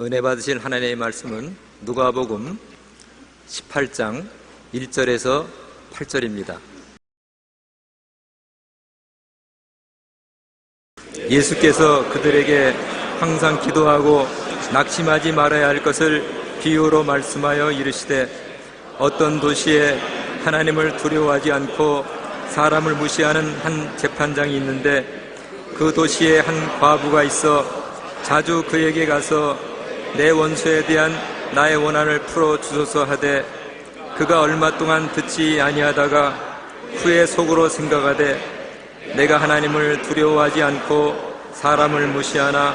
은혜 받으실 하나님의 말씀은 누가복음 18장 1절에서 8절입니다. 예수께서 그들에게 항상 기도하고 낙심하지 말아야 할 것을 비유로 말씀하여 이르시되, 어떤 도시에 하나님을 두려워하지 않고 사람을 무시하는 한 재판장이 있는데, 그 도시에 한 과부가 있어 자주 그에게 가서 내 원수에 대한 나의 원한을 풀어 주소서 하되, 그가 얼마 동안 듣지 아니하다가 후에 속으로 생각하되, 내가 하나님을 두려워하지 않고 사람을 무시하나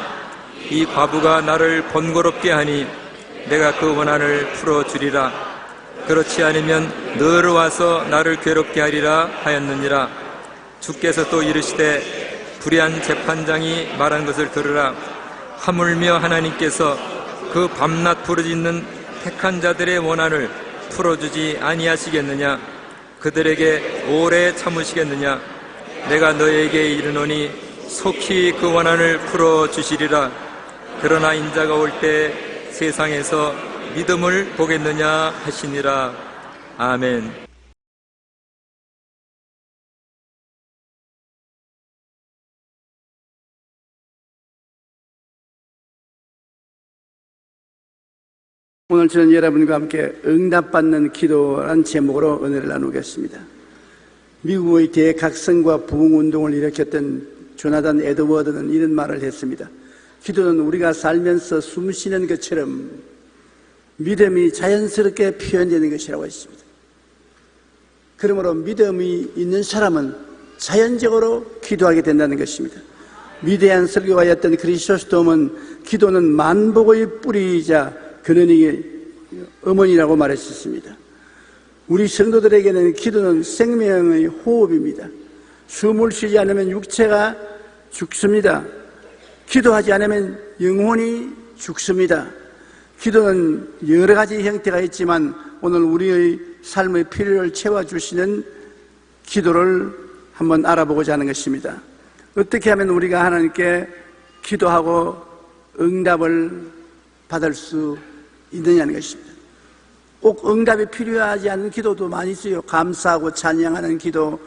이 과부가 나를 번거롭게 하니 내가 그 원한을 풀어주리라. 그렇지 않으면 늘 와서 나를 괴롭게 하리라 하였느니라. 주께서 또 이르시되, 불의한 재판장이 말한 것을 들으라. 하물며 하나님께서 그 밤낮 부르짖는 택한 자들의 원한을 풀어주지 아니하시겠느냐? 그들에게 오래 참으시겠느냐? 내가 너에게 이르노니 속히 그 원한을 풀어주시리라. 그러나 인자가 올 때 세상에서 믿음을 보겠느냐 하시니라. 아멘. 오늘 저는 여러분과 함께 응답받는 기도라는 제목으로 은혜를 나누겠습니다. 미국의 대각성과 부흥운동을 일으켰던 조나단 에드워드는 이런 말을 했습니다. 기도는 우리가 살면서 숨 쉬는 것처럼 믿음이 자연스럽게 표현되는 것이라고 했습니다. 그러므로 믿음이 있는 사람은 자연적으로 기도하게 된다는 것입니다. 위대한 설교가였던 크리소스톰은 기도는 만복의 뿌리이자 근원이 어머니라고 말했었습니다. 우리 성도들에게는 기도는 생명의 호흡입니다. 숨을 쉬지 않으면 육체가 죽습니다. 기도하지 않으면 영혼이 죽습니다. 기도는 여러 가지 형태가 있지만 오늘 우리의 삶의 필요를 채워주시는 기도를 한번 알아보고자 하는 것입니다. 어떻게 하면 우리가 하나님께 기도하고 응답을 받을 수 있느냐는 것입니다. 꼭 응답이 필요하지 않은 기도도 많이 있어요. 감사하고 찬양하는 기도,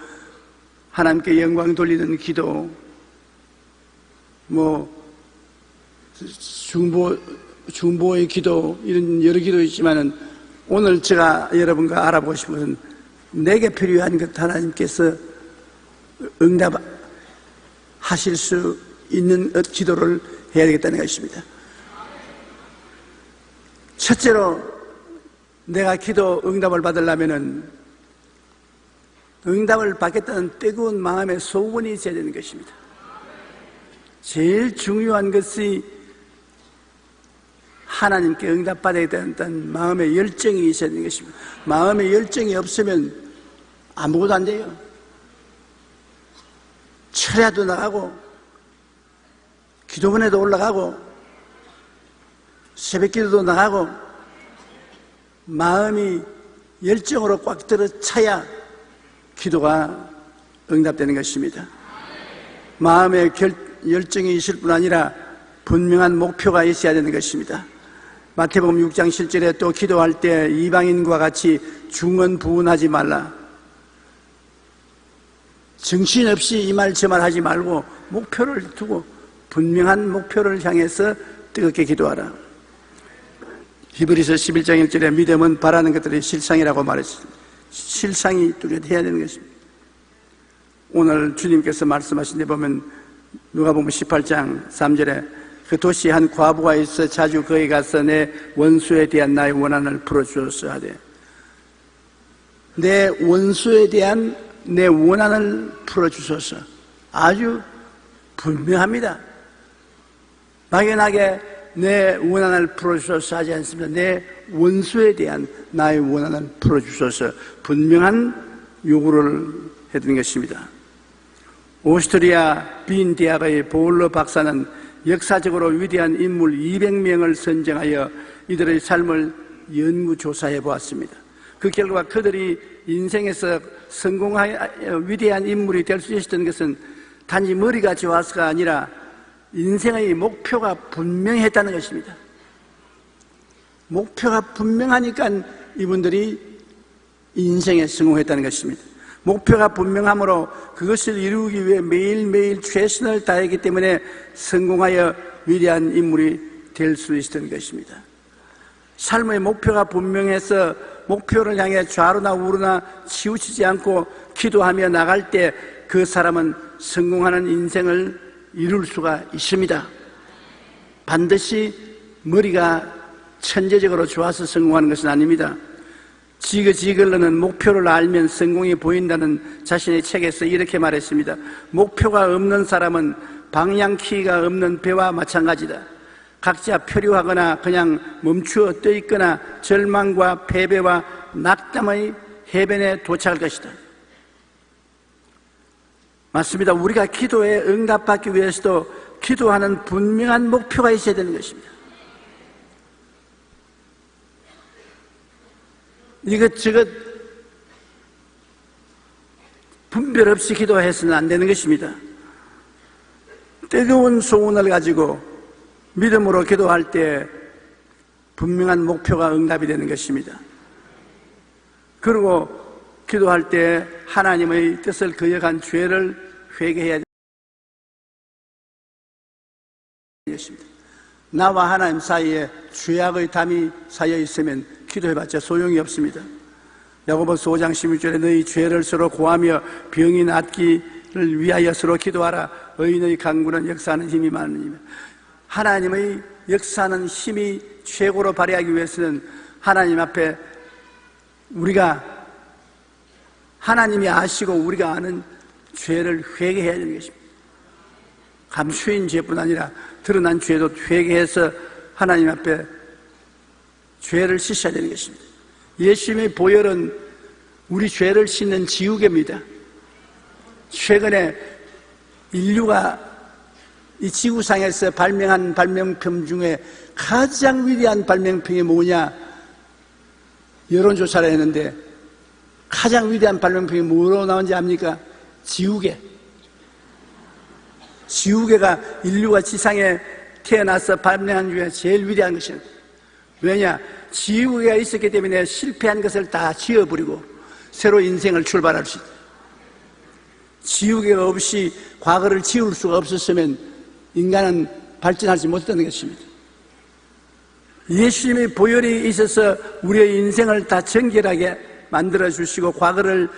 하나님께 영광 돌리는 기도, 중보의 기도, 이런 여러 기도 있지만은 오늘 제가 여러분과 알아보고 싶은 것은 내게 필요한 것 하나님께서 응답하실 수 있는 기도를 해야 되겠다는 것입니다. 첫째로 내가 기도 응답을 받으려면은 응답을 받겠다는 뜨거운 마음의 소원이 있어야 되는 것입니다. 제일 중요한 것이 하나님께 응답받아야 된다는 마음의 열정이 있어야 되는 것입니다. 마음의 열정이 없으면 아무것도 안 돼요. 철야도 나가고 기도원에도 올라가고 새벽기도도 나가고 마음이 열정으로 꽉 들어 차야 기도가 응답되는 것입니다. 마음의 열정이 있을 뿐 아니라 분명한 목표가 있어야 되는 것입니다. 마태복음 6장 7절에 또 기도할 때 이방인과 같이 중언부언하지 말라. 정신없이 이 말 저 말 하지 말고 목표를 두고 분명한 목표를 향해서 뜨겁게 기도하라. 히브리서 11장 1절에 믿음은 바라는 것들의 실상이라고 말했습니다. 실상이 뚜렷해야 되는 것입니다. 오늘 주님께서 말씀하신 데 보면 누가복음 18장 3절에 그 도시에 한 과부가 있어 자주 거기 가서 내 원수에 대한 나의 원한을 풀어주었어 하되, 내 원수에 대한 내 원한을 풀어주소서. 아주 분명합니다. 막연하게 내 원한을 풀어주소서 하지 않습니다. 내 원수에 대한 나의 원한을 풀어주소서. 분명한 요구를 해드린 것입니다. 오스트리아 빈 대학의 보울러 박사는 역사적으로 위대한 인물 200명을 선정하여 이들의 삶을 연구조사해 보았습니다. 그 결과 그들이 인생에서 성공하여 위대한 인물이 될 수 있었던 것은 단지 머리가 좋아서가 아니라 인생의 목표가 분명했다는 것입니다. 목표가 분명하니까 이분들이 인생에 성공했다는 것입니다. 목표가 분명하므로 그것을 이루기 위해 매일매일 최선을 다했기 때문에 성공하여 위대한 인물이 될 수 있었던 것입니다. 삶의 목표가 분명해서 목표를 향해 좌로나 우로나 치우치지 않고 기도하며 나갈 때 그 사람은 성공하는 인생을 이룰 수가 있습니다. 반드시 머리가 천재적으로 좋아서 성공하는 것은 아닙니다. 지그지글러는 목표를 알면 성공이 보인다는 자신의 책에서 이렇게 말했습니다. 목표가 없는 사람은 방향키가 없는 배와 마찬가지다. 각자 표류하거나 그냥 멈추어 떠 있거나 절망과 패배와 낙담의 해변에 도착할 것이다. 맞습니다. 우리가 기도에 응답받기 위해서도 기도하는 분명한 목표가 있어야 되는 것입니다. 이것저것 분별 없이 기도해서는 안 되는 것입니다. 뜨거운 소원을 가지고 믿음으로 기도할 때 분명한 목표가 응답이 되는 것입니다. 그리고 기도할 때 하나님의 뜻을 거역한 죄를 회개해야 되는 것입니다. 나와 하나님 사이에 죄악의 담이 쌓여 있으면 기도해봤자 소용이 없습니다. 야고보서 5장 16절에 너희 죄를 서로 고하며 병이 낫기를 위하여 서로 기도하라. 의인의 강구는 역사하는 힘이 많으니며. 하나님의 역사하는 힘이 최고로 발휘하기 위해서는 하나님 앞에 우리가 하나님이 아시고 우리가 아는 죄를 회개해야 되는 것입니다. 감수인 죄뿐 아니라 드러난 죄도 회개해서 하나님 앞에 죄를 씻어야 되는 것입니다. 예수님의 보혈은 우리 죄를 씻는 지우개입니다. 최근에 인류가 이 지구상에서 발명한 발명품 중에 가장 위대한 발명품이 뭐냐? 여론조사를 했는데 가장 위대한 발명품이 뭐로 나온지 압니까? 지우개. 지우개가 인류가 지상에 태어나서 발명한 중에 제일 위대한 것입니다. 왜냐? 지우개가 있었기 때문에 실패한 것을 다 지워버리고 새로 인생을 출발할 수 있다. 지우개가 없이 과거를 지울 수가 없었으면 인간은 발전하지 못했다는 것입니다. 예수님의 보혈이 있어서 우리의 인생을 다 정결하게 만들어주시고 과거를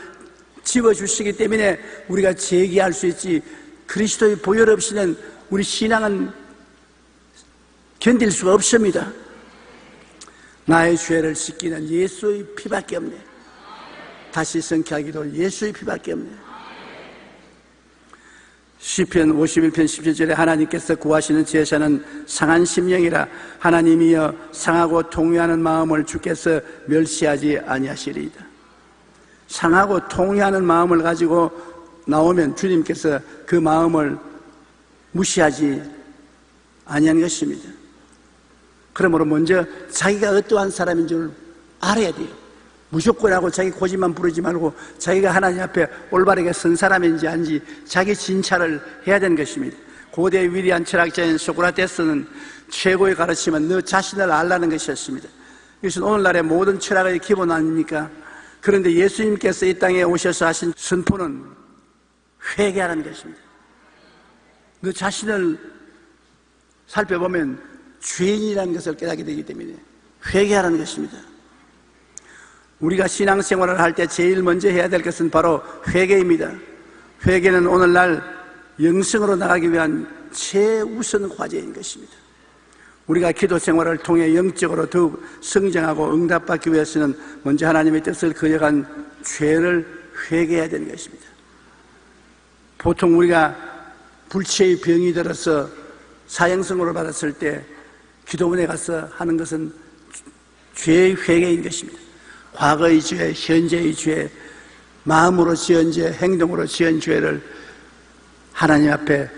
지워주시기 때문에 우리가 재기할 수 있지, 그리스도의 보혈 없이는 우리 신앙은 견딜 수가 없습니다. 나의 죄를 씻기는 예수의 피밖에 없네. 다시 성취하기도 예수의 피밖에 없네. 시편 51편 17절에 하나님께서 구하시는 제사는 상한 심령이라 하나님이여 상하고 통회하는 마음을 주께서 멸시하지 아니하시리이다. 상하고 통회하는 마음을 가지고 나오면 주님께서 그 마음을 무시하지 아니하는 것입니다. 그러므로 먼저 자기가 어떠한 사람인 줄 알아야 돼요. 무조건 하고 자기 고집만 부르지 말고 자기가 하나님 앞에 올바르게 선 사람인지 아닌지 자기 진찰을 해야 되는 것입니다. 고대 위대한 철학자인 소크라테스는 최고의 가르침은 너 자신을 알라는 것이었습니다. 이것은 오늘날의 모든 철학의 기본 아닙니까? 그런데 예수님께서 이 땅에 오셔서 하신 선포는 회개하라는 것입니다. 너 자신을 살펴보면 죄인이라는 것을 깨닫게 되기 때문에 회개하라는 것입니다. 우리가 신앙생활을 할 때 제일 먼저 해야 될 것은 바로 회개입니다. 회개는 오늘날 영성으로 나가기 위한 최우선 과제인 것입니다. 우리가 기도 생활을 통해 영적으로 더욱 성장하고 응답받기 위해서는 먼저 하나님의 뜻을 거역한 죄를 회개해야 되는 것입니다. 보통 우리가 불치의 병이 들어서 사형선고를 받았을 때 기도원에 가서 하는 것은 죄의 회개인 것입니다. 과거의 죄, 현재의 죄, 마음으로 지은 죄, 행동으로 지은 죄를 하나님 앞에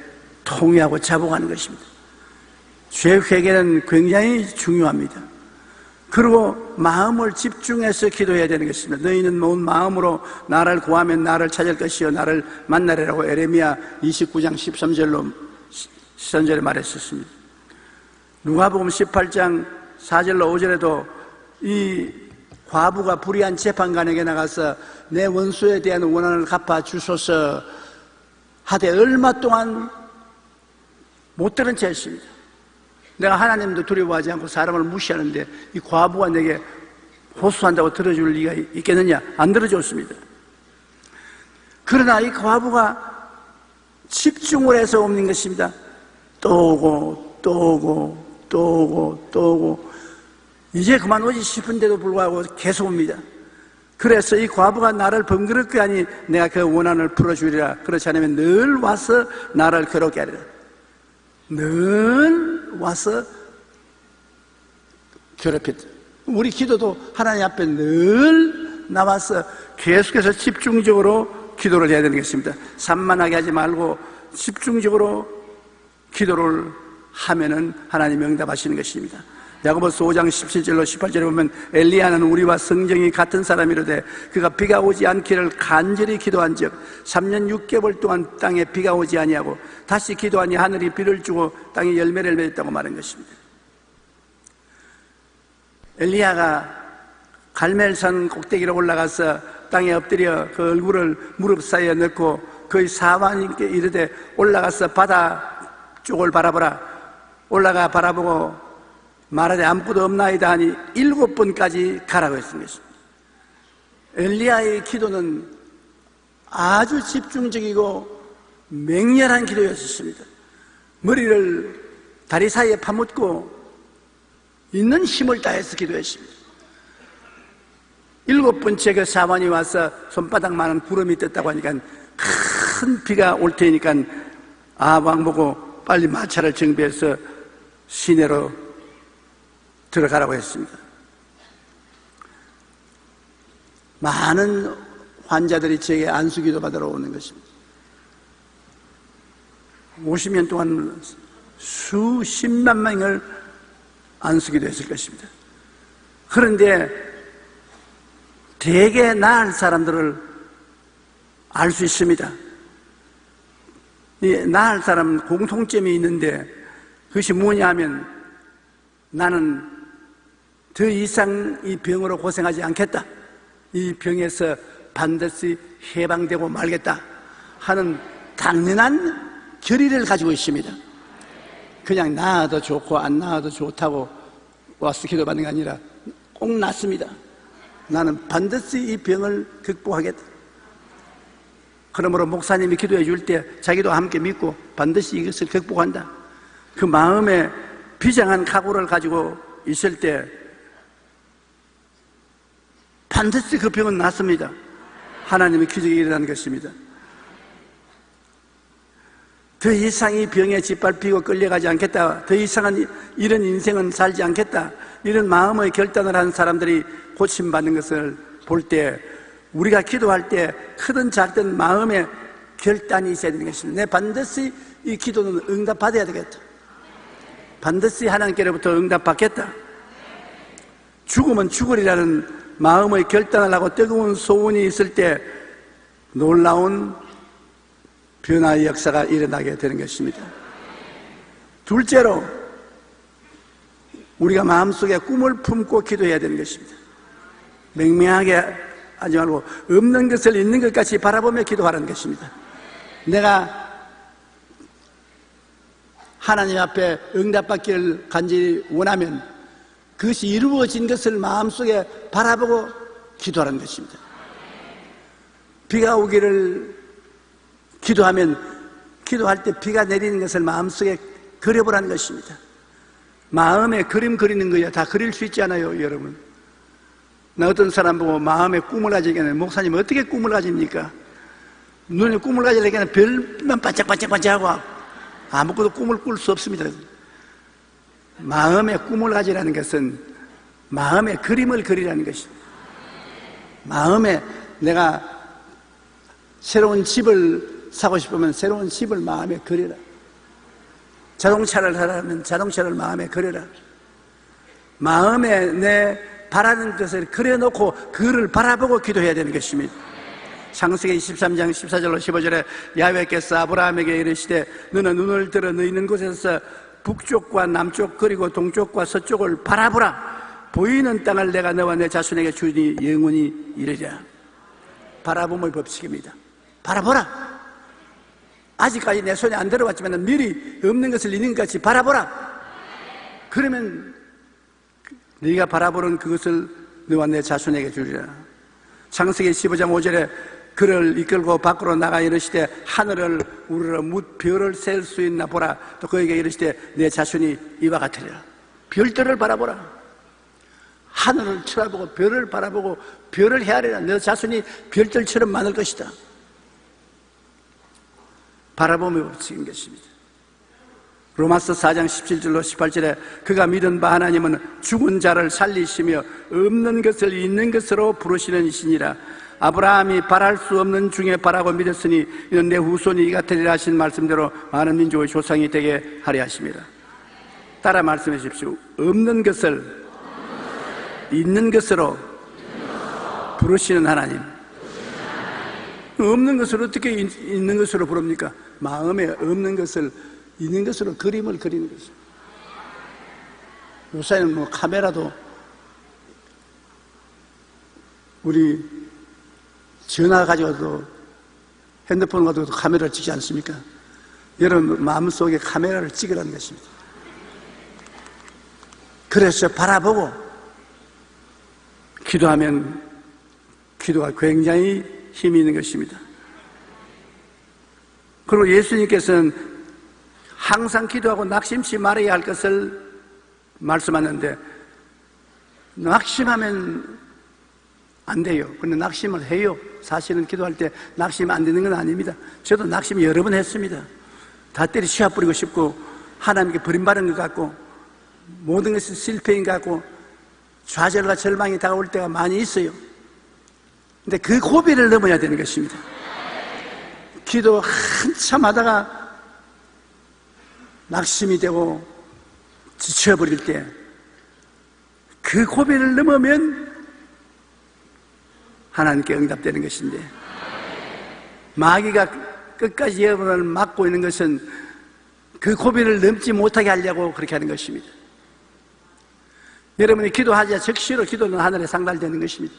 통회하고 자복하는 것입니다. 죄 회개는 굉장히 중요합니다. 그리고 마음을 집중해서 기도해야 되는 것입니다. 너희는 온 마음으로 나를 구하면 나를 찾을 것이요 나를 만나리라고 에레미야 29장 13절에 말했었습니다. 누가복음 18장 4절로 5절에도 이 과부가 불의한 재판관에게 나가서 내 원수에 대한 원한을 갚아 주소서 하되 얼마 동안 못 들은 채 했습니다. 내가 하나님도 두려워하지 않고 사람을 무시하는데 이 과부가 내게 호소한다고 들어줄 리가 있겠느냐? 안 들어줬습니다. 그러나 이 과부가 집중을 해서 옵는 것입니다. 또 오고 또 오고 또 오고 또 오고 이제 그만 오지 싶은데도 불구하고 계속 옵니다. 그래서 이 과부가 나를 번거롭게 하니 내가 그 원한을 풀어주리라. 그렇지 않으면 늘 와서 나를 괴롭게 하리라. 늘 와서 괴롭혔다. 우리 기도도 하나님 앞에 늘 나와서 계속해서 집중적으로 기도를 해야 되는 것입니다. 산만하게 하지 말고 집중적으로 기도를 하면은 하나님이 응답하시는 것입니다. 야고보서 5장 17절로 18절에 보면 엘리야는 우리와 성정이 같은 사람이로되 그가 비가 오지 않기를 간절히 기도한즉 3년 6개월 동안 땅에 비가 오지 아니하고 다시 기도하니 하늘이 비를 주고 땅이 열매를 맺었다고 말한 것입니다. 엘리야가 갈멜산 꼭대기로 올라가서 땅에 엎드려 그 얼굴을 무릎 사이에 넣고 거의 사관님께 이르되 올라가서 바다 쪽을 바라보라. 올라가 바라보고 말하되 아무것도 없나이다 하니 7번까지 가라고 했습니다. 엘리야의 기도는 아주 집중적이고 맹렬한 기도였습니다. 머리를 다리 사이에 파묻고 있는 힘을 다해서 기도했습니다. 7번째 그 사관이 와서 손바닥만한 구름이 떴다고 하니까 큰 비가 올 테니까 왕 보고 빨리 마차를 정비해서 시내로 들어가라고 했습니다. 많은 환자들이 제게 안수기도 받으러 오는 것입니다. 50년 동안 수십만 명을 안수기도 했을 것입니다. 그런데 되게 나을 사람들을 알 수 있습니다. 이 나을 사람 공통점이 있는데 그것이 뭐냐 하면 나는 더 이상 이 병으로 고생하지 않겠다. 이 병에서 반드시 해방되고 말겠다 하는 당연한 결의를 가지고 있습니다. 그냥 나아도 좋고 안 나아도 좋다고 와서 기도받는 게 아니라 꼭 낫습니다. 나는 반드시 이 병을 극복하겠다. 그러므로 목사님이 기도해 줄 때 자기도 함께 믿고 반드시 이것을 극복한다. 그 마음에 비장한 각오를 가지고 있을 때 반드시 그 병은 낫습니다. 하나님의 기적이 일어나는 것입니다. 더 이상 이 병에 짓밟히고 끌려가지 않겠다. 더 이상은 이런 인생은 살지 않겠다. 이런 마음의 결단을 한 사람들이 고침받는 것을 볼 때 우리가 기도할 때 크든 작든 마음의 결단이 있어야 되는 것입니다. 내 반드시 이 기도는 응답받아야 되겠다. 반드시 하나님께로부터 응답받겠다. 죽으면 죽으리라는 마음의 결단을 하고 뜨거운 소원이 있을 때 놀라운 변화의 역사가 일어나게 되는 것입니다. 둘째로 우리가 마음속에 꿈을 품고 기도해야 되는 것입니다. 맹맹하게 하지 말고 없는 것을 있는 것 같이 바라보며 기도하라는 것입니다. 내가 하나님 앞에 응답받기를 간절히 원하면 그것이 이루어진 것을 마음속에 바라보고 기도하라는 것입니다. 비가 오기를 기도하면 기도할 때 비가 내리는 것을 마음속에 그려보라는 것입니다. 마음에 그림 그리는 거야 다 그릴 수 있지 않아요, 여러분? 나 어떤 사람 보고 마음에 꿈을 가지기에는 목사님 어떻게 꿈을 가집니까? 눈에 꿈을 가지려면 별만 반짝반짝반짝하고 아무것도 꿈을 꿀 수 없습니다. 마음에 꿈을 가지라는 것은 마음에 그림을 그리라는 것입니다. 마음에 내가 새로운 집을 사고 싶으면 새로운 집을 마음에 그려라. 자동차를 사라면 자동차를 마음에 그려라. 마음에 내 바라는 것을 그려놓고 그를 바라보고 기도해야 되는 것입니다. 창세기 23장 14절로 15절에 야훼께서 아브라함에게 이르시되 너는 눈을 들어 너 있는 곳에서 북쪽과 남쪽 그리고 동쪽과 서쪽을 바라보라. 보이는 땅을 내가 너와 내 자손에게 주니 영원히 이르리라. 바라봄의 법칙입니다. 바라보라. 아직까지 내 손에 안 들어왔지만 미리 없는 것을 있는 것 같이 바라보라. 그러면 네가 바라보는 그것을 너와 내 자손에게 주리라. 창세기 15장 5절에 그를 이끌고 밖으로 나가 이르시되 하늘을 우러러 뭇 별을 셀 수 있나 보라. 또 그에게 이르시되 내 자손이 이와 같으리라. 별들을 바라보라. 하늘을 쳐다보고 별을 바라보고 별을 헤아리라. 내 자손이 별들처럼 많을 것이다. 바라보며 법칙인 것입니다. 로마서 4장 17절로 18절에 그가 믿은 바 하나님은 죽은 자를 살리시며 없는 것을 있는 것으로 부르시는 이시니라. 아브라함이 바랄 수 없는 중에 바라고 믿었으니 이는 내 후손이 이 같으리라 하신 말씀대로 많은 민족의 조상이 되게 하려 하심이라. 따라 말씀해 주십시오. 없는 것을 있는 것으로 부르시는 하나님. 없는 것을 어떻게 있는 것으로 부릅니까? 마음에 없는 것을 있는 것으로 그림을 그리는 것이죠. 요새는 뭐 카메라도 우리 전화 가지고도 핸드폰 가지고도 카메라를 찍지 않습니까? 여러분 마음속에 카메라를 찍으라는 것입니다. 그래서 바라보고 기도하면 기도가 굉장히 힘이 있는 것입니다. 그리고 예수님께서는 항상 기도하고 낙심치 말아야 할 것을 말씀하는데 낙심하면 안 돼요. 근데 낙심을 해요. 사실은 기도할 때 낙심 안 되는 건 아닙니다. 저도 낙심 여러 번 했습니다. 다 때려 씌워버리고 싶고 하나님께 버림받은 것 같고 모든 것이 실패인 것 같고 좌절과 절망이 다가올 때가 많이 있어요. 근데 그 고비를 넘어야 되는 것입니다. 기도 한참 하다가 낙심이 되고 지쳐버릴 때 그 고비를 넘으면 하나님께 응답되는 것인데 마귀가 끝까지 여러분을 막고 있는 것은 그 고비를 넘지 못하게 하려고 그렇게 하는 것입니다. 여러분이 기도하자 즉시로 기도는 하늘에 상달되는 것입니다.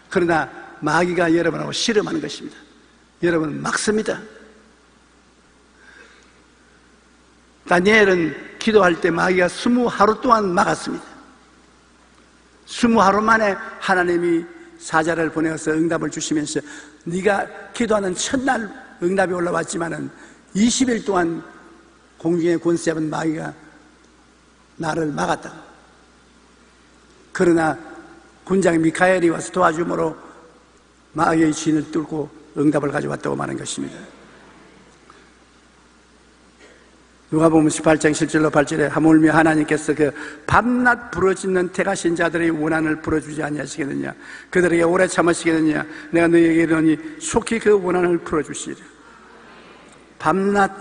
그러나 마귀가 여러분하고 씨름하는 것입니다. 여러분은 막습니다. 다니엘은 기도할 때 마귀가 20하루 동안 막았습니다. 20하루 만에 하나님이 사자를 보내어서 응답을 주시면서 네가 기도하는 첫날 응답이 올라왔지만은 20일 동안 공중에 권세 잡은 마귀가 나를 막았다. 그러나 군장 미카엘이 와서 도와줌으로 마귀의 진을 뚫고 응답을 가져왔다고 말한 것입니다. 누가복음 18장 7절로 8절에 하물며 하나님께서 그 밤낮 부르짖는 택하신 자들의 원한을 풀어주지 아니하시겠느냐, 그들에게 오래 참으시겠느냐, 내가 너희에게 이르노니 속히 그 원한을 풀어주시리라. 밤낮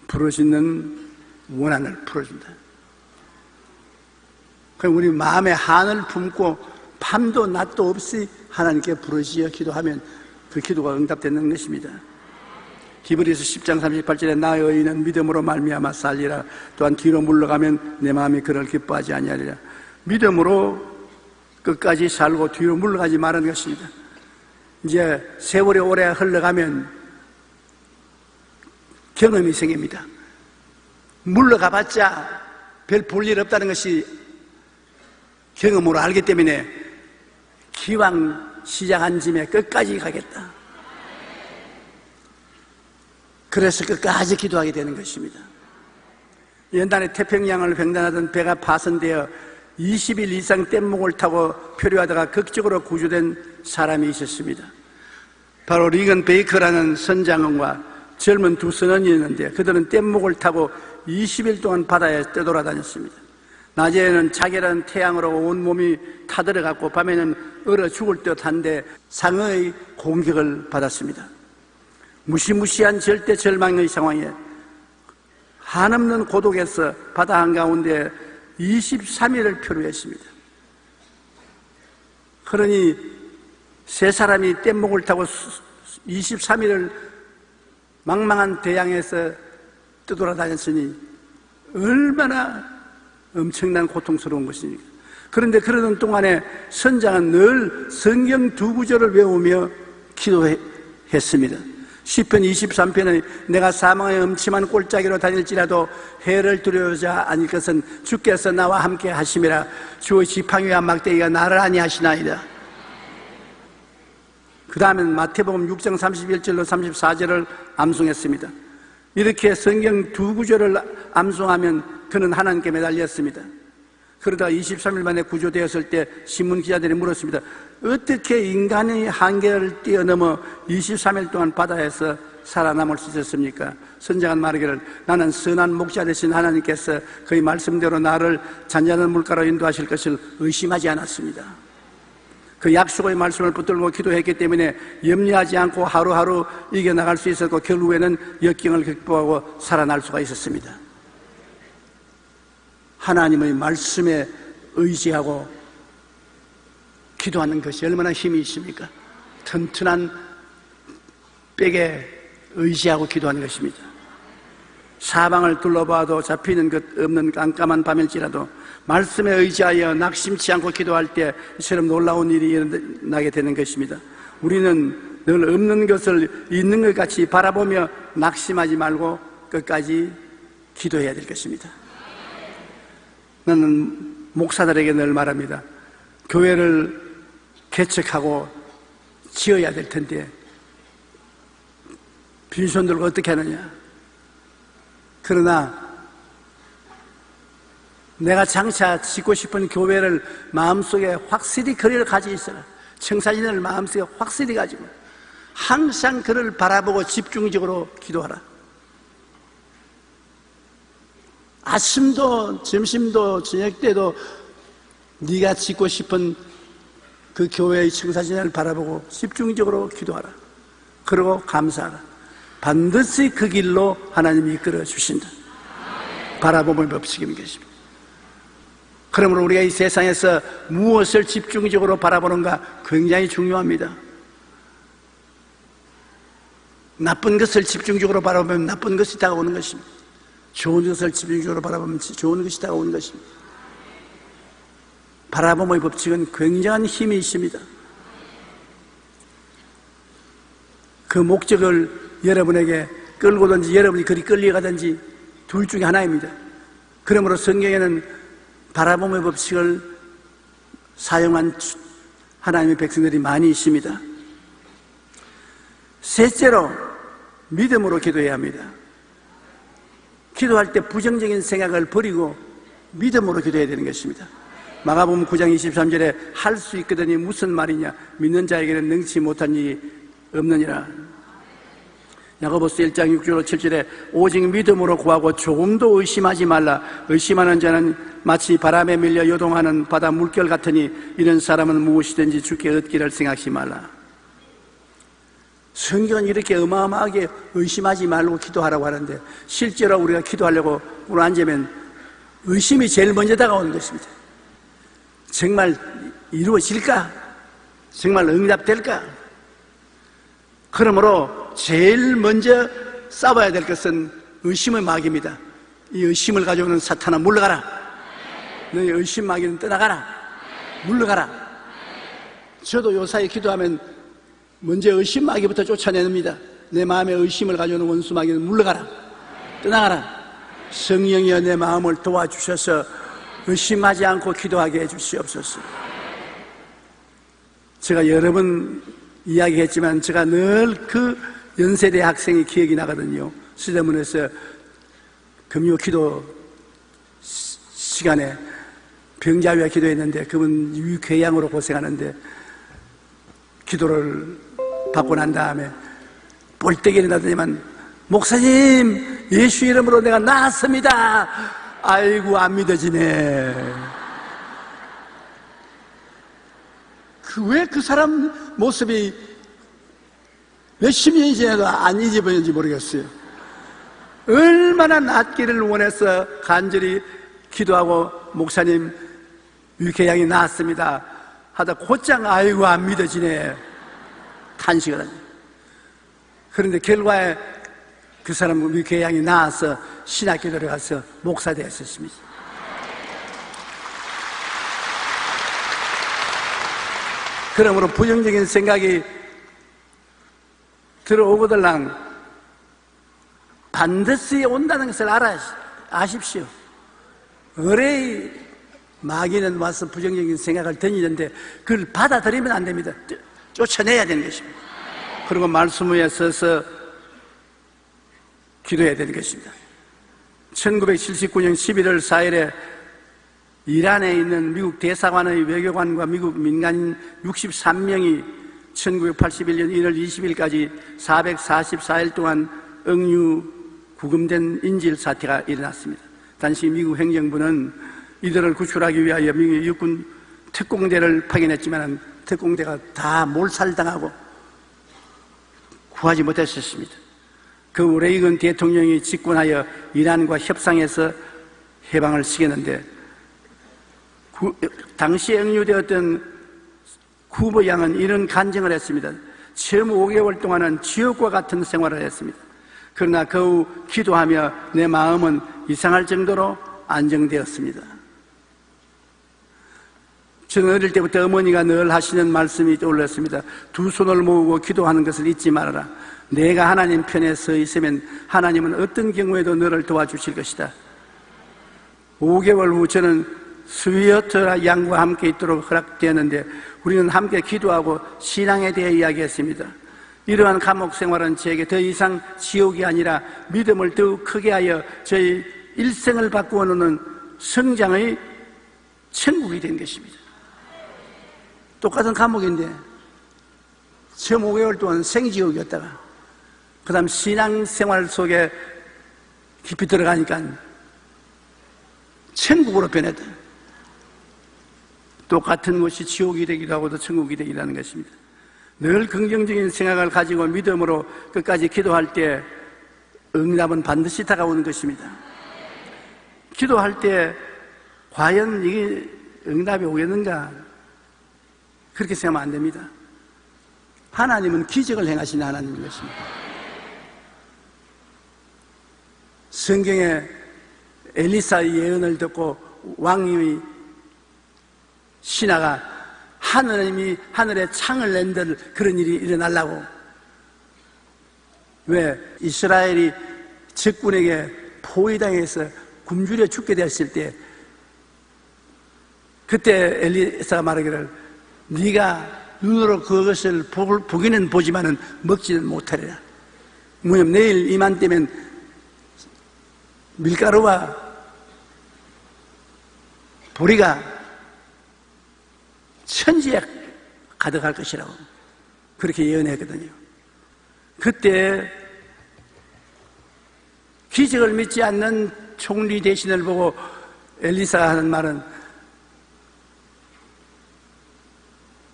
부르짖는 원한을 풀어준다. 그럼 우리 마음에 한을 품고 밤도 낮도 없이 하나님께 부르짖어 기도하면 그 기도가 응답되는 것입니다. 히브리서 10장 38절에 나의 의인은 믿음으로 말미암아 살리라. 또한 뒤로 물러가면 내 마음이 그를 기뻐하지 아니하리라. 믿음으로 끝까지 살고 뒤로 물러가지 말라는 것입니다. 이제 세월이 오래 흘러가면 경험이 생깁니다. 물러가봤자 별 볼 일 없다는 것이 경험으로 알기 때문에 기왕 시작한 짐에 끝까지 가겠다. 그래서 끝까지 기도하게 되는 것입니다. 옛날에 태평양을 횡단하던 배가 파손되어 20일 이상 뗏목을 타고 표류하다가 극적으로 구조된 사람이 있었습니다. 바로 리건 베이커라는 선장원과 젊은 두 선원이었는데 그들은 뗏목을 타고 20일 동안 바다에 떠돌아다녔습니다. 낮에는 자결한 태양으로 온몸이 타들어갔고 밤에는 얼어 죽을 듯한데 상어의 공격을 받았습니다. 무시무시한 절대 절망의 상황에 한없는 고독에서 바다 한가운데 23일을 표류했습니다. 그러니 세 사람이 뗏목을 타고 23일을 망망한 대양에서 떠돌아다녔으니 얼마나 엄청난 고통스러운 것입니까? 그런데 그러던 동안에 선장은 늘 성경 2구절을 외우며 기도했습니다. 시편 23편은 내가 사망의 음침한 골짜기로 다닐지라도 해를 두려워하지 않을 것은 주께서 나와 함께 하심이라. 주의 지팡이와 막대기가 나를 아니하시나이다. 그 다음엔 마태복음 6장 31절로 34절을 암송했습니다. 이렇게 성경 2구절을 암송하면 그는 하나님께 매달렸습니다. 그러다가 23일 만에 구조되었을 때 신문 기자들이 물었습니다. 어떻게 인간의 한계를 뛰어넘어 23일 동안 바다에서 살아남을 수 있었습니까? 선장은 말하기를 나는 선한 목자 되신 하나님께서 그의 말씀대로 나를 잔잔한 물가로 인도하실 것을 의심하지 않았습니다. 그 약속의 말씀을 붙들고 기도했기 때문에 염려하지 않고 하루하루 이겨나갈 수 있었고 결국에는 역경을 극복하고 살아날 수가 있었습니다. 하나님의 말씀에 의지하고 기도하는 것이 얼마나 힘이 있습니까? 튼튼한 백에 의지하고 기도하는 것입니다. 사방을 둘러봐도 잡히는 것 없는 깜깜한 밤일지라도 말씀에 의지하여 낙심치 않고 기도할 때 이처럼 놀라운 일이 일어나게 되는 것입니다. 우리는 늘 없는 것을 있는 것 같이 바라보며 낙심하지 말고 끝까지 기도해야 될 것입니다. 나는 목사들에게 늘 말합니다. 교회를 개척하고 지어야 될 텐데 빈손 들고 어떻게 하느냐. 그러나 내가 장차 짓고 싶은 교회를 마음속에 확실히 그를 가지고 있어라. 청사진을 마음속에 확실히 가지고 항상 그를 바라보고 집중적으로 기도하라. 아침도 점심도 저녁 때도 네가 짓고 싶은 그 교회의 청사진을 바라보고 집중적으로 기도하라. 그리고 감사하라. 반드시 그 길로 하나님이 이끌어 주신다. 바라봄의 법칙인 것입니다. 그러므로 우리가 이 세상에서 무엇을 집중적으로 바라보는가 굉장히 중요합니다. 나쁜 것을 집중적으로 바라보면 나쁜 것이 다가오는 것입니다. 좋은 것을 집중적으로 바라보면 좋은 것이 다가오는 것입니다. 바라봄의 법칙은 굉장한 힘이 있습니다. 그 목적을 여러분에게 끌고든지 여러분이 그리 끌려가든지 둘 중에 하나입니다. 그러므로 성경에는 바라봄의 법칙을 사용한 하나님의 백성들이 많이 있습니다. 셋째로 믿음으로 기도해야 합니다. 기도할 때 부정적인 생각을 버리고 믿음으로 기도해야 되는 것입니다. 마가복음 9장 23절에 할 수 있거든이 무슨 말이냐, 믿는 자에게는 능치 못한 일이 없느니라. 야고보서 1장 6절 7절에 오직 믿음으로 구하고 조금도 의심하지 말라. 의심하는 자는 마치 바람에 밀려 요동하는 바다 물결 같으니 이런 사람은 무엇이든지 주께 얻기를 생각하지 말라. 성경은 이렇게 어마어마하게 의심하지 말고 기도하라고 하는데 실제로 우리가 기도하려고 오늘 앉으면 의심이 제일 먼저 다가오는 것입니다. 정말 이루어질까? 정말 응답될까? 그러므로 제일 먼저 싸워야 될 것은 의심의 마귀입니다. 이 의심을 가져오는 사탄아 물러가라. 너희 의심 마귀는 떠나가라. 물러가라. 저도 요사이 기도하면 먼저 의심 마귀부터 쫓아냅니다. 내 마음에 의심을 가져오는 원수 마귀는 물러가라. 떠나가라. 성령이여 내 마음을 도와주셔서 의심하지 않고 기도하게 해주시옵소서. 제가 여러 번 이야기했지만 제가 늘 그 연세대 학생이 기억이 나거든요. 수대문에서 금요 기도 시간에 병자위와 기도했는데 그분 유궤양으로 고생하는데 기도를 받고 난 다음에 볼때기 일어나더니만 목사님 예수 이름으로 내가 나았습니다. 아이고 안 믿어지네. 왜 그 사람 모습이 몇십 년이 지나도 안 잊어버렸는지 모르겠어요. 얼마나 낫기를 원해서 간절히 기도하고 목사님 유쾌양이 나았습니다 하다 곧장 아이고 안 믿어지네 탄식을 하죠. 그런데 결과에 그 사람 우리 교양이 나와서 신학교 들어가서 목사 되었습니다. 그러므로 부정적인 생각이 들어오거들랑 반드시 온다는 것을 아십시오. 의뢰의 마귀는 와서 부정적인 생각을 던지는데 그걸 받아들이면 안 됩니다. 쫓아내야 되는 것입니다. 그리고 말씀 위에 서서 기도해야 되는 것입니다. 1979년 11월 4일에 이란에 있는 미국 대사관의 외교관과 미국 민간인 63명이 1981년 1월 20일까지 444일 동안 억류 구금된 인질 사태가 일어났습니다. 당시 미국 행정부는 이들을 구출하기 위하여 미국 육군 특공대를 파견했지만 특공대가 다 몰살당하고 구하지 못했었습니다. 그 레이건 대통령이 집권하여 이란과 협상해서 해방을 시켰는데 당시에 억류되었던 쿠버 양은 이런 간증을 했습니다. 처음 5개월 동안은 지옥과 같은 생활을 했습니다. 그러나 그 후 기도하며 내 마음은 이상할 정도로 안정되었습니다. 저는 어릴 때부터 어머니가 늘 하시는 말씀이 떠올랐습니다. 두 손을 모으고 기도하는 것을 잊지 말아라. 내가 하나님 편에 서 있으면 하나님은 어떤 경우에도 너를 도와주실 것이다. 5개월 후 저는 스위어터 양과 함께 있도록 허락되었는데 우리는 함께 기도하고 신앙에 대해 이야기했습니다. 이러한 감옥 생활은 저에게 더 이상 지옥이 아니라 믿음을 더욱 크게 하여 저희 일생을 바꾸어 놓는 성장의 천국이 된 것입니다. 똑같은 감옥인데 처음 5개월 동안 생지옥이었다가 그 다음 신앙생활 속에 깊이 들어가니까 천국으로 변했다. 똑같은 것이 지옥이 되기도 하고 또 천국이 되기도 하는 것입니다. 늘 긍정적인 생각을 가지고 믿음으로 끝까지 기도할 때 응답은 반드시 다가오는 것입니다. 기도할 때 과연 이게 응답이 오겠는가? 그렇게 생각하면 안 됩니다. 하나님은 기적을 행하시는 하나님인 것입니다. 성경에 엘리사의 예언을 듣고 왕님이 신하가 하나님이 하늘에 창을 낸들 그런 일이 일어나려고 왜 이스라엘이 적군에게 포위당해서 굶주려 죽게 되었을 때 그때 엘리사가 말하기를 네가 눈으로 그것을 보기는 보지만은 먹지는 못하리라. 뭐냐면 내일 이맘때면 밀가루와 보리가 천지에 가득할 것이라고 그렇게 예언했거든요. 그때 기적을 믿지 않는 총리 대신을 보고 엘리사가 하는 말은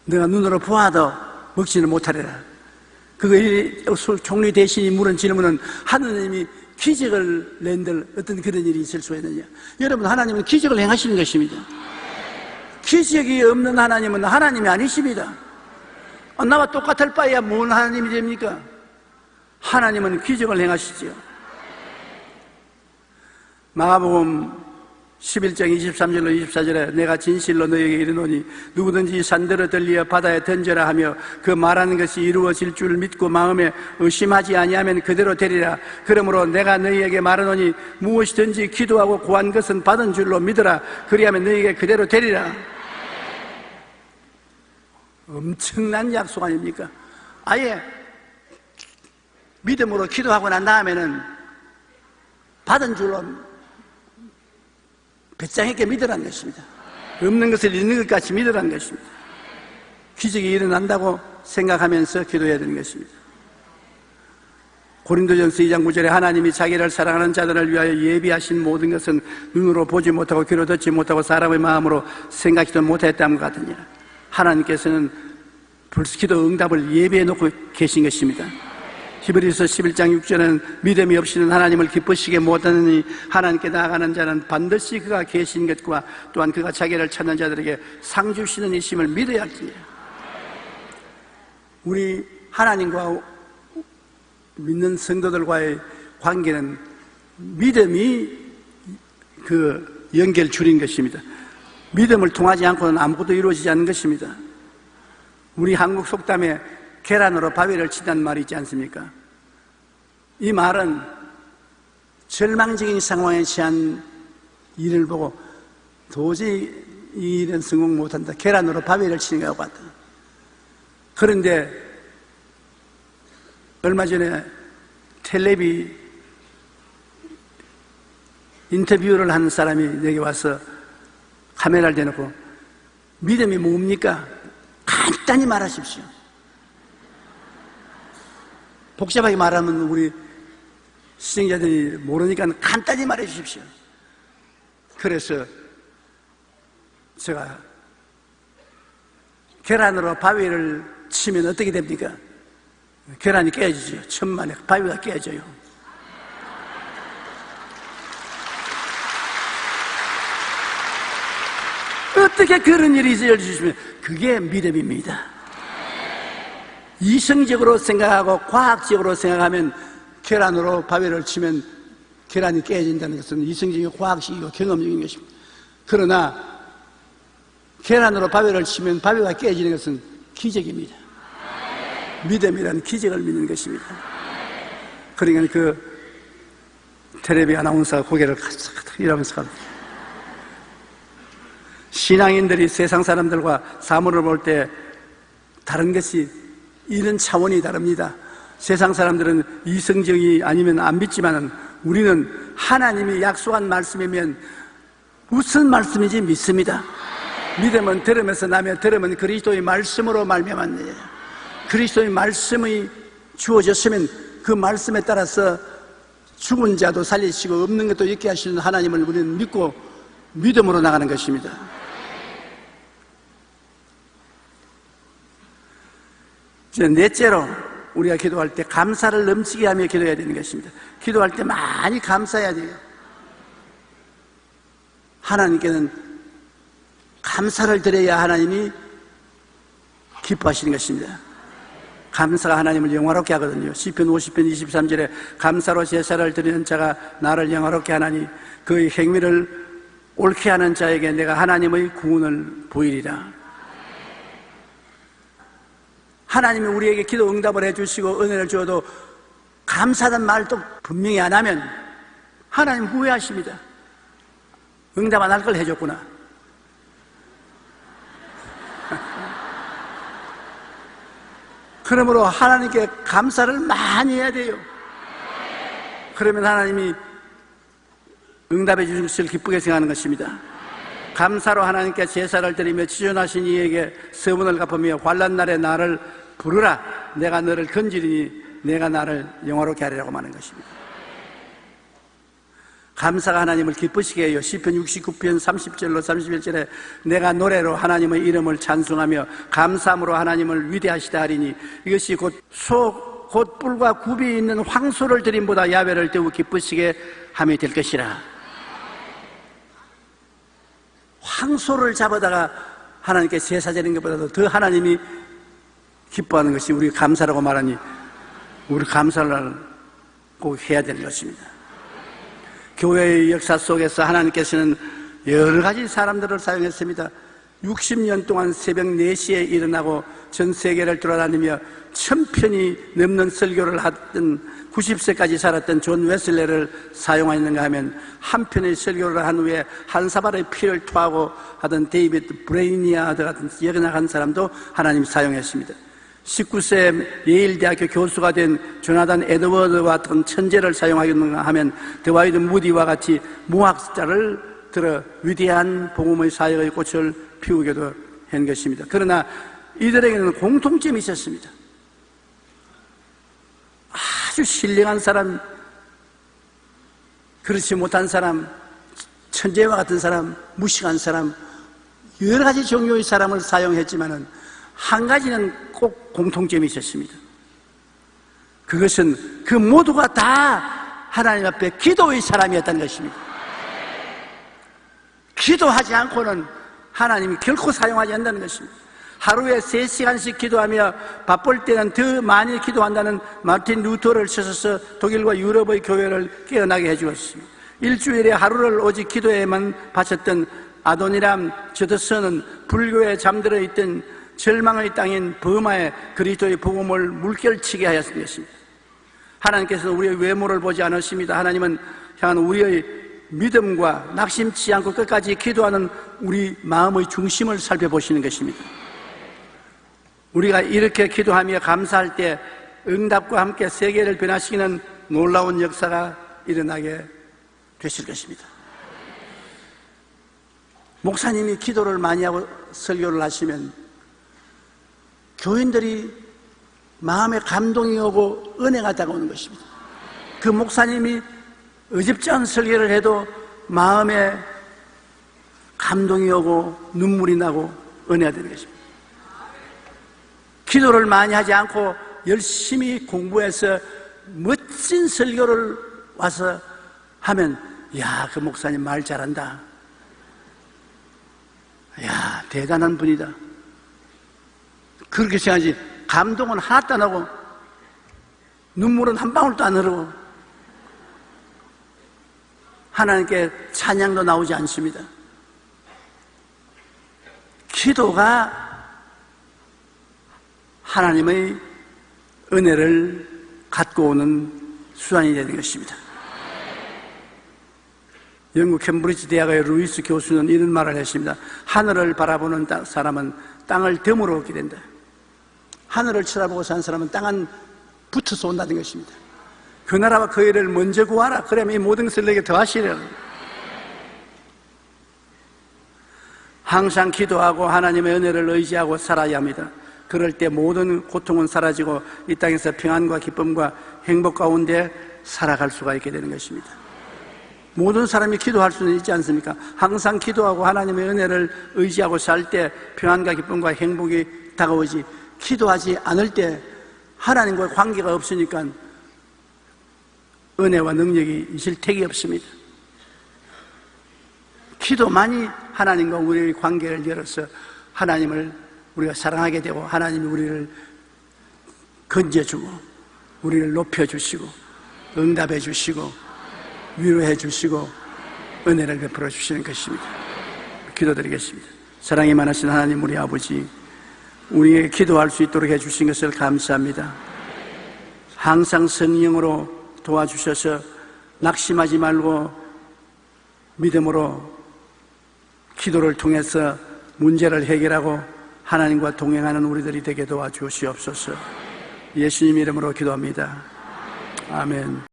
내가 눈으로 보아도 먹지는 못하리라. 그거 총리 대신이 물은 질문은 하느님이 기적을 낸들 어떤 그런 일이 있을 수 있느냐. 여러분, 하나님은 기적을 행하시는 것입니다. 기적이 없는 하나님은 하나님이 아니십니다. 나와 똑같을 바에야 뭔 하나님이 됩니까? 하나님은 기적을 행하시지요. 마가복음 11장 23절로 24절에 내가 진실로 너에게 이르노니 누구든지 산들어 들리어 바다에 던져라 하며 그 말하는 것이 이루어질 줄 믿고 마음에 의심하지 아니하면 그대로 되리라. 그러므로 내가 너희에게 말하노니 무엇이든지 기도하고 구한 것은 받은 줄로 믿으라. 그리하면 너희에게 그대로 되리라. 엄청난 약속 아닙니까? 아예 믿음으로 기도하고 난 다음에는 받은 줄로 배짱 있게 믿으라는 것입니다. 없는 것을 있는 것 같이 믿으라는 것입니다. 기적이 일어난다고 생각하면서 기도해야 되는 것입니다. 고린도전서 2장 9절에 하나님이 자기를 사랑하는 자들을 위하여 예비하신 모든 것은 눈으로 보지 못하고 귀로 듣지 못하고 사람의 마음으로 생각지도 못했다는 것 같으니라. 하나님께서는 벌써 기도 응답을 예비해 놓고 계신 것입니다. 히브리서 11장 6절은 믿음이 없이는 하나님을 기쁘시게 못하느니 하나님께 나아가는 자는 반드시 그가 계신 것과 또한 그가 자기를 찾는 자들에게 상 주시는 이심을 믿어야 할지니라. 우리 하나님과 믿는 성도들과의 관계는 믿음이 그 연결줄인 것입니다. 믿음을 통하지 않고는 아무것도 이루어지지 않는 것입니다. 우리 한국 속담에 계란으로 바위를 친다는 말이 있지 않습니까? 이 말은 절망적인 상황에 처한 일을 보고 도저히 이 일은 성공 못한다, 계란으로 바위를 치는 것 같다. 그런데 얼마 전에 텔레비 인터뷰를 하는 사람이 내게 와서 카메라를 대놓고 믿음이 뭡니까? 간단히 말하십시오. 복잡하게 말하면 우리 시청자들이 모르니까 간단히 말해 주십시오. 그래서 제가 계란으로 바위를 치면 어떻게 됩니까? 계란이 깨지죠. 천만에 바위가 깨져요. 어떻게 그런 일이 있어주시면 그게 믿음입니다. 이성적으로 생각하고 과학적으로 생각하면 계란으로 바위를 치면 계란이 깨진다는 것은 이성적이고 과학적이고 경험적인 것입니다. 그러나 계란으로 바위를 치면 바위가 깨지는 것은 기적입니다. 믿음이란 기적을 믿는 것입니다. 그러니까 그 텔레비 아나운서가 고개를 가득 이러면서 갑니다. 신앙인들이 세상 사람들과 사물을 볼 때 다른 것이 이런 차원이 다릅니다. 세상 사람들은 이성적이 아니면 안 믿지만 우리는 하나님이 약속한 말씀이면 무슨 말씀인지 믿습니다. 믿음은 들음에서 나며 들음은 그리스도의 말씀으로 말미암았느니라. 그리스도의 말씀이 주어졌으면 그 말씀에 따라서 죽은 자도 살리시고 없는 것도 있게 하시는 하나님을 우리는 믿고 믿음으로 나가는 것입니다. 이제 넷째로 우리가 기도할 때 감사를 넘치게 하며 기도해야 되는 것입니다. 기도할 때 많이 감사해야 돼요. 하나님께는 감사를 드려야 하나님이 기뻐하시는 것입니다. 감사가 하나님을 영화롭게 하거든요. 시편 50편 23절에 감사로 제사를 드리는 자가 나를 영화롭게 하나니 그의 행위를 옳게 하는 자에게 내가 하나님의 구원을 보이리라. 하나님이 우리에게 기도 응답을 해주시고 은혜를 주어도 감사하다는 말도 분명히 안 하면 하나님 후회하십니다. 응답 안 할 걸 해줬구나. 그러므로 하나님께 감사를 많이 해야 돼요. 그러면 하나님이 응답해 주신 것을 기쁘게 생각하는 것입니다. 감사로 하나님께 제사를 드리며 지존하신 이에게 서문을 갚으며 환난 날에 나를 부르라. 내가 너를 건지리니 내가 나를 영화롭게 하리라고 말하는 것입니다. 감사가 하나님을 기쁘시게 해요. 시편 69편 30절로 31절에 내가 노래로 하나님의 이름을 찬송하며 감사함으로 하나님을 위대하시다 하리니 이것이 곧 뿔과 굽이 있는 황소를 드림보다 야훼를 더욱 기쁘시게 함이 될 것이라. 황소를 잡아다가 하나님께 제사 드리는 것보다도 더 하나님이 기뻐하는 것이 우리 감사라고 말하니 우리 감사를 꼭 해야 되는 것입니다. 교회의 역사 속에서 하나님께서는 여러 가지 사람들을 사용했습니다. 60년 동안 새벽 4시에 일어나고 전 세계를 돌아다니며 1000편이 넘는 설교를 했던 90세까지 살았던 존 웨슬레를 사용하였는가 하면 한 편의 설교를 한 후에 한 사발의 피를 토하고 하던 데이비드 브레이니아드 같은 여간한 사람도 하나님 사용했습니다. 19세 예일대학교 교수가 된 조나단 에드워드와 같은 천재를 사용하였는가 하면 드와이드 무디와 같이 무학자를 들어 위대한 복음의 사역의 꽃을 피우기도 한 것입니다. 그러나 이들에게는 공통점이 있었습니다. 아주 신령한 사람, 그렇지 못한 사람, 천재와 같은 사람, 무식한 사람, 여러 가지 종류의 사람을 사용했지만은 한 가지는 꼭 공통점이 있었습니다. 그것은 그 모두가 다 하나님 앞에 기도의 사람이었다는 것입니다. 기도하지 않고는 하나님이 결코 사용하지 않는다는 것입니다. 하루에 3시간씩 기도하며 바쁠 때는 더 많이 기도한다는 마틴 루터를 쓰셔서 독일과 유럽의 교회를 깨어나게 해주었습니다. 일주일에 하루를 오직 기도에만 바쳤던 아도니람 저더스는 불교에 잠들어 있던 절망의 땅인 버마에 그리스도의 복음을 물결치게 하였습니다. 하나님께서는 우리의 외모를 보지 않으십니다. 하나님은 향한 우리의 믿음과 낙심치 않고 끝까지 기도하는 우리 마음의 중심을 살펴보시는 것입니다. 우리가 이렇게 기도하며 감사할 때 응답과 함께 세계를 변화시키는 놀라운 역사가 일어나게 되실 것입니다. 목사님이 기도를 많이 하고 설교를 하시면 교인들이 마음에 감동이 오고 은혜가 다가오는 것입니다. 그 목사님이 어줍지 않은 설교를 해도 마음에 감동이 오고 눈물이 나고 은혜가 되는 것입니다. 기도를 많이 하지 않고 열심히 공부해서 멋진 설교를 와서 하면 야, 그 목사님 말 잘한다. 야, 대단한 분이다. 그렇게 생각하지 감동은 하나도 안 하고 눈물은 한 방울도 안 흐르고 하나님께 찬양도 나오지 않습니다. 기도가 하나님의 은혜를 갖고 오는 수단이 되는 것입니다. 영국 캠브리지 대학의 루이스 교수는 이런 말을 했습니다. 하늘을 바라보는 사람은 땅을 덤으로 얻게 된다. 하늘을 쳐다보고 사는 사람은 땅은 붙어서 온다는 것입니다. 그 나라와 그 일을 먼저 구하라. 그러면 이 모든 것을 내게 더하시리라. 항상 기도하고 하나님의 은혜를 의지하고 살아야 합니다. 그럴 때 모든 고통은 사라지고 이 땅에서 평안과 기쁨과 행복 가운데 살아갈 수가 있게 되는 것입니다. 모든 사람이 기도할 수는 있지 않습니까? 항상 기도하고 하나님의 은혜를 의지하고 살 때 평안과 기쁨과 행복이 다가오지, 기도하지 않을 때 하나님과의 관계가 없으니까 은혜와 능력이 있을 택이 없습니다. 기도만이 하나님과 우리의 관계를 열어서 하나님을 우리가 사랑하게 되고 하나님이 우리를 건져주고 우리를 높여주시고 응답해 주시고 위로해 주시고 은혜를 베풀어 주시는 것입니다. 기도드리겠습니다. 사랑이 많으신 하나님 우리 아버지, 우리에게 기도할 수 있도록 해주신 것을 감사합니다. 항상 성령으로 도와주셔서 낙심하지 말고 믿음으로 기도를 통해서 문제를 해결하고 하나님과 동행하는 우리들이 되게 도와주시옵소서. 예수님 이름으로 기도합니다. 아멘.